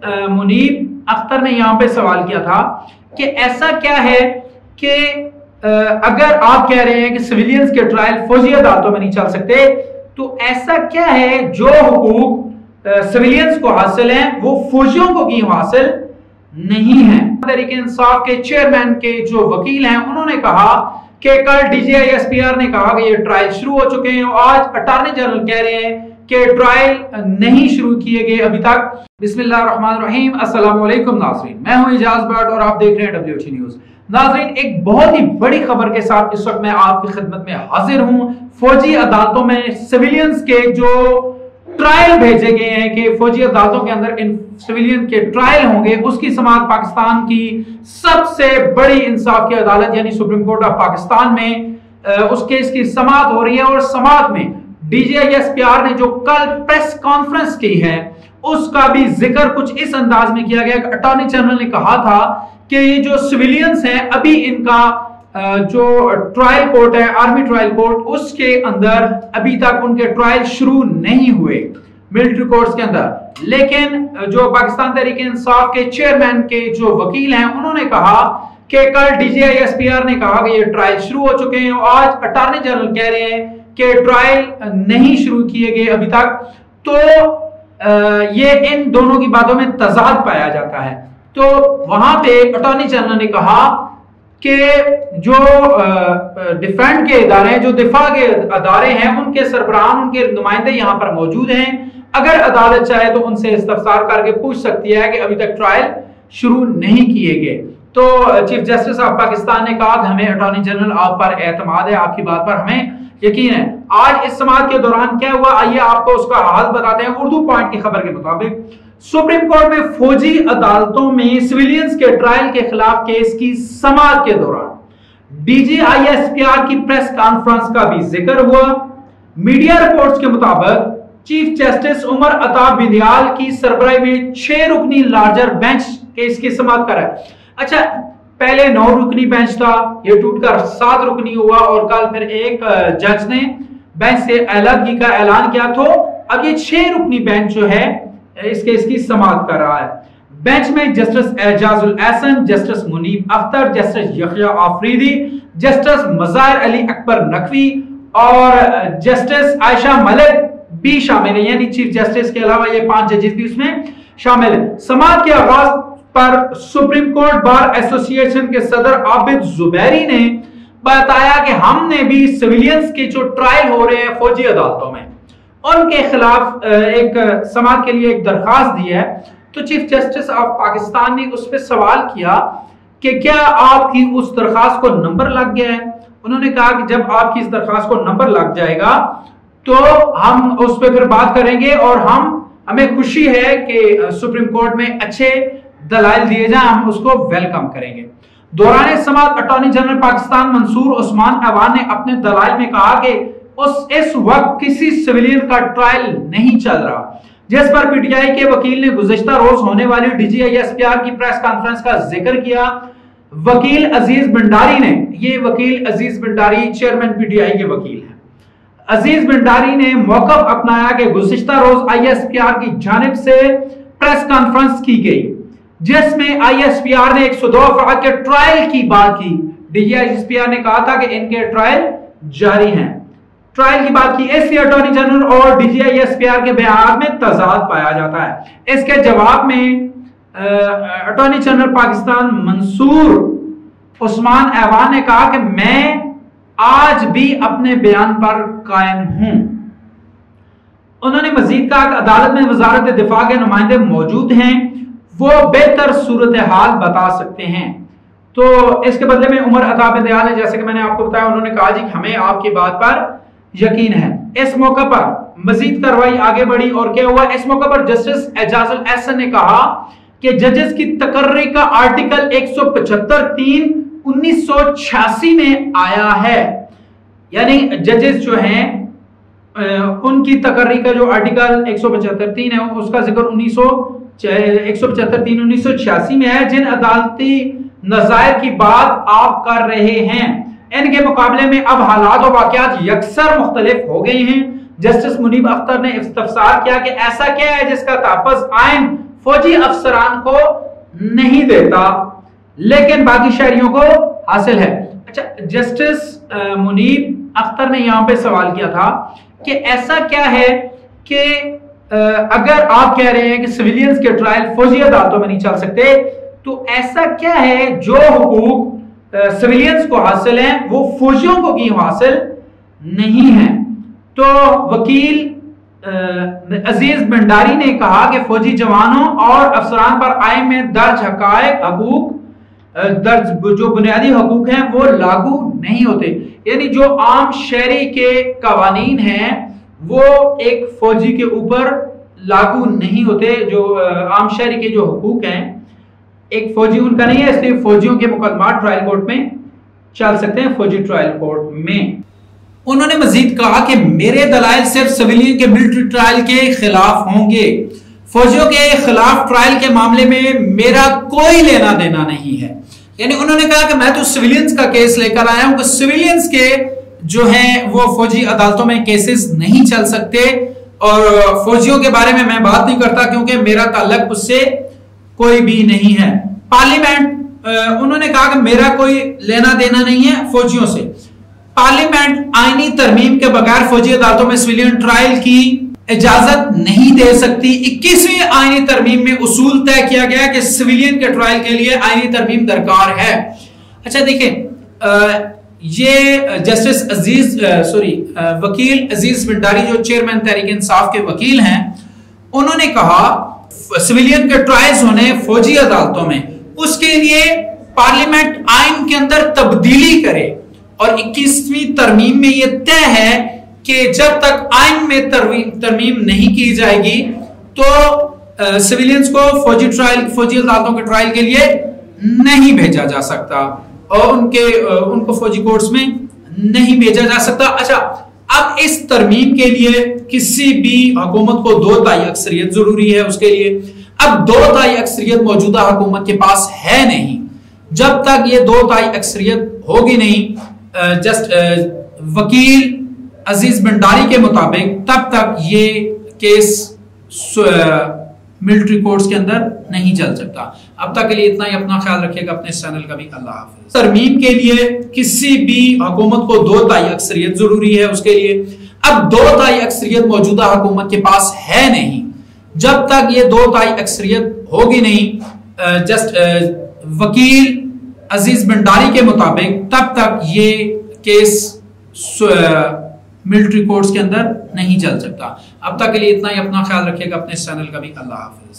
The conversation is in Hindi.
मुनीब अख्तर ने यहाँ पे सवाल किया था कि ऐसा क्या है कि अगर आप कह रहे हैं कि सिविलियंस के ट्रायल फौजी अदालतों में नहीं चल सकते, तो ऐसा क्या है जो हुकूक सिविलियंस को हासिल हैं वो फौजियों को क्यों हासिल नहीं है। तहरीक इंसाफ के चेयरमैन के जो वकील हैं उन्होंने कहा कि कल DGI-SPR ने कहा कि ये ट्रायल शुरू हो चुके हैं और आज अटॉर्नी जनरल कह रहे हैं कि ट्रायल नहीं शुरू किए गए अभी तक। बिस्मिल्लाहिर्रहमानिर्रहीम, अस्सलाम वालेकुम नाज़रीन, मैं हूं इजाज भट्ट और आप देख रहे हैं WH न्यूज़। नाज़रीन, एक बहुत ही बड़ी खबर के साथ इस वक्त मैं आपकी खिदमत में हाजिर हूं। फौजी अदालतों में सिविलियंस के जो ट्रायल भेजे गए हैं कि फौजी अदालतों के अंदर इन सिविलियन के ट्रायल होंगे, उसकी समाअत पाकिस्तान की सबसे बड़ी इंसाफ की अदालत यानी सुप्रीम कोर्ट ऑफ पाकिस्तान में उस केस की समाअत हो रही है। और समाअत में DGI-SPR ने जो कल प्रेस कॉन्फ्रेंस की है उसका भी जिक्र कुछ इस अंदाज में किया गया कि अटॉर्नी जनरल ने कहा था कि ये जो सिविलियंस हैं अभी इनका जो ट्रायल कोर्ट है, आर्मी ट्रायल कोर्ट, उसके अंदर अभी तक उनके ट्रायल शुरू नहीं हुए मिलिट्री कोर्ट्स के अंदर। लेकिन जो पाकिस्तान तहरीक इंसाफ के चेयरमैन के जो वकील हैं उन्होंने कहा कि कल DGI-SPR ने कहा कि ये ट्रायल शुरू हो चुके हैं और आज अटॉर्नी जनरल कह रहे हैं कि ट्रायल नहीं शुरू किए गए अभी तक। तो ये इन दोनों की बातों में तजाद पाया जाता है। तो वहां पे अटॉर्नी जनरल ने कहा कि जो डिफेंड के इदारे हैं, जो दिफा के अदारे हैं, उनके सरबराहान, उनके नुमाइंदे यहाँ पर मौजूद हैं। अगर अदालत चाहे तो उनसे इस्तफसार करके पूछ सकती है कि अभी तक ट्रायल शुरू नहीं किए गए। तो चीफ जस्टिस ऑफ पाकिस्तान ने कहा कि हमें अटॉर्नी जनरल आप पर एतमाद है, आपकी बात पर हमें यकीन है। आज इस समाअत के दौरान क्या हुआ, आइए आपको उसका हाल बताते हैं। उर्दू पॉइंट की खबर के मुताबिक सुप्रीम कोर्ट में फौजी अदालतों में सिविलियंस के ट्रायल के खिलाफ केस की समाअत के दौरान DGI-SPR की प्रेस कॉन्फ्रेंस का भी जिक्र हुआ। मीडिया रिपोर्ट्स के मुताबिक चीफ जस्टिस उमर अता बिंदियाल की सरबराही में 6 रुकनी लार्जर बेंच केस की समाअत कर रहा है। अच्छा, पहले 9 रुकनी बेंच था, ये टूटकर 7 रुकनी हुआ और कल फिर एक जज ने बेंच से अलहदगी का ऐलान किया। तो अब ये 6 रुकनी बेंच जो है इस केस की समाअत कर रहा है। बेंच में justice Ijazul Ahsan, justice Munib Akhtar, justice Yahya Afridi, justice Mazahir Ali Akbar Naqvi और जस्टिस आयशा मलिक भी शामिल है। यानी चीफ जस्टिस के अलावा ये 5 जजेस भी उसमें शामिल है। समाअत के आगाज पर सुप्रीम कोर्ट बार एसोसिएशन के सदर आबिद जुबैरी ने बताया कि हमने भी सिविलियंस के जो ट्रायल हो रहे हैं फौजी अदालतों में उनके खिलाफ एक समाअत के लिए एक दरखास्त दी है। तो चीफ जस्टिस ऑफ पाकिस्तान ने उस पर सवाल किया कि क्या आपकी उस दरखास्त को नंबर लग गया है। उन्होंने कहा कि जब आपकी इस दरखास्त को नंबर लग जाएगा तो हम उस पर फिर बात करेंगे और हमें खुशी है कि सुप्रीम कोर्ट में अच्छे दलाइल दिए जाए, हम उसको वेलकम करेंगे। दौरान समाअत अटॉर्नी जनरल पाकिस्तान मंसूर उस्मान अवान ने अपने दलाइल में कहा कि इस वक्त किसी सिविलियन का ट्रायल नहीं चल रहा, जिस पर PTI के वकील ने गुज़िश्ता रोज होने वाली DGI-SPR की प्रेस कॉन्फ्रेंस का जिक्र किया। वकील अजीज भंडारी ने, ये वकील अजीज भंडारी चेयरमैन PTI के वकील हैं, अजीज भंडारी ने मौक़िफ़ अपनाया कि गुज़िश्ता रोज ISPR की जानिब से प्रेस कॉन्फ्रेंस की गई जिसमें ISPR ने 102 अफराद के ट्रायल की बात की। DGI-SPR ने कहा था कि इनके ट्रायल जारी हैं, ट्रायल की बात की। इसलिए अटॉर्नी जनरल और DGI-SPR के बयान में तजाद पाया जाता है। इसके जवाब में अटॉर्नी जनरल पाकिस्तान मंसूर उस्मान अवान ने कहा कि मैं आज भी अपने बयान पर कायम हूं। उन्होंने मजीद कहा कि अदालत में वजारत दिफा के नुमाइंदे मौजूद हैं, वो बेहतर सूरत हाल बता सकते हैं। तो इसके बदले में उमर अता बिंदियाल ने, जैसे कि मैंने आपको बताया, उन्होंने कहा जी हमें आपकी बात पर यकीन है। इस मौके पर मजीद कार्रवाई आगे बढ़ी और क्या हुआ, इस मौके पर जस्टिस एजाजुल एहसन ने कहा कि जजेस की तकर्री का आर्टिकल 175(3) 1986 में आया है। यानी जजेस जो हैं उनकी तकर्री का जो आर्टिकल 175(3) है उसका जिक्र 175(3) 1986 में है। जिन अदालती नज़ायर की बात आप कर रहे हैं इनके मुकाबले में अब हालात और वाकयात यकसर मुख्तलिफ हो गए हैं। जस्टिस मुनीब अख्तर ने इस्तफसार किया कि ऐसा क्या है जिसका तहफ़्फ़ुज़ आइन फौजी अफसरान को नहीं देता, लेकिन बाकी शहरियों को हासिल है। अच्छा, जस्टिस मुनीब अख्तर ने यहां पे सवाल किया था कि ऐसा क्या है कि अगर आप कह रहे हैं कि सिविलियंस के ट्रायल फौजी अदालतों में नहीं चल सकते, तो ऐसा क्या है जो हुकूक सिविलियंस को हासिल हैं वो फौजियों को क्यों हासिल नहीं है? तो वकील अजीज भंडारी ने कहा कि फौजी जवानों और अफसरान पर आइन में दर्ज हकूक दर्ज जो बुनियादी हकूक हैं वो लागू नहीं होते, यानी जो आम शहरी के कवानीन हैं वो एक फौजी के ऊपर लागू नहीं होते। जो आम शहरी के जो हकूक हैं एक फौजी उनका नहीं है, इसलिए फौजियों के मुकदमा ट्रायल कोर्ट में चल सकते हैं, फौजी ट्रायल कोर्ट में। उन्होंने मजीद कहा कि मेरे दलाइल सिर्फ सिविलियन के मिलिट्री ट्रायल के खिलाफ होंगे, फौजियों के खिलाफ ट्रायल के मामले में मेरा कोई लेना देना नहीं है। यानी उन्होंने कहा कि मैं तो सिविलियंस का केस लेकर आया हूं कि सिविलियंस के जो हैं वो फौजी अदालतों में केसेस नहीं चल सकते, और फौजियों के बारे में मैं बात नहीं करता क्योंकि मेरा ताल्लुक उससे कोई भी नहीं है। पार्लियामेंट, उन्होंने कहा कि मेरा कोई लेना देना नहीं है फौजियों से। पार्लियामेंट आईनी तरमीम के बगैर फौजी अदालतों में सिविलियन ट्रायल की इजाजत नहीं दे सकती। 21वीं आईनी तरमीम में उसूल तय किया गया कि सिविलियन के ट्रायल के लिए आईनी तरमीम दरकार है। अच्छा देखें, ये जस्टिस वकील अजीज भंडारी जो चेयरमैन तहरीक इंसाफ के वकील हैं, उन्होंने कहा सिविलियन के ट्रायल्स होने फौजी अदालतों में, उसके लिए पार्लियामेंट आइन के अंदर तब्दीली करे, और 21वीं तरमीम में यह तय है कि जब तक आइन में तरमीम नहीं की जाएगी तो सिविलियंस को फौजी अदालतों के ट्रायल के लिए नहीं भेजा जा सकता और उनको फौजी कोर्ट्स में नहीं भेजा जा सकता। अच्छा, अब इस तरमीम के लिए किसी भी हुकूमत को 2/3 अक्सरियत जरूरी है उसके लिए। अब 2/3 अक्सरियत मौजूदा हुकूमत के पास है नहीं। जब तक ये 2/3 अक्सरियत होगी नहीं, वकील अजीज भंडारी के मुताबिक, तब तक ये केस मिलिट्री कोर्ट्स के अंदर नहीं चल सकता। अब तक के लिए इतना ही, अपना ख्याल रखिएगा, अपने इस चैनल का भी। अल्लाह हाफिज। तरमीम के लिए किसी भी हुकूमत को 2/3 अक्सरियत जरूरी है उसके लिए। अब 2/3 अक्सरियत मौजूदा हुकूमत के पास है नहीं। जब तक ये 2/3 अक्सरियत होगी नहीं, वकील अजीज भंडारी के मुताबिक, तब तक ये केस मिलिट्री कोर्ट्स के अंदर नहीं चल सकता। अब तक के लिए इतना ही, अपना ख्याल रखिएगा, अपने इस चैनल का भी। अल्लाह हाफिज।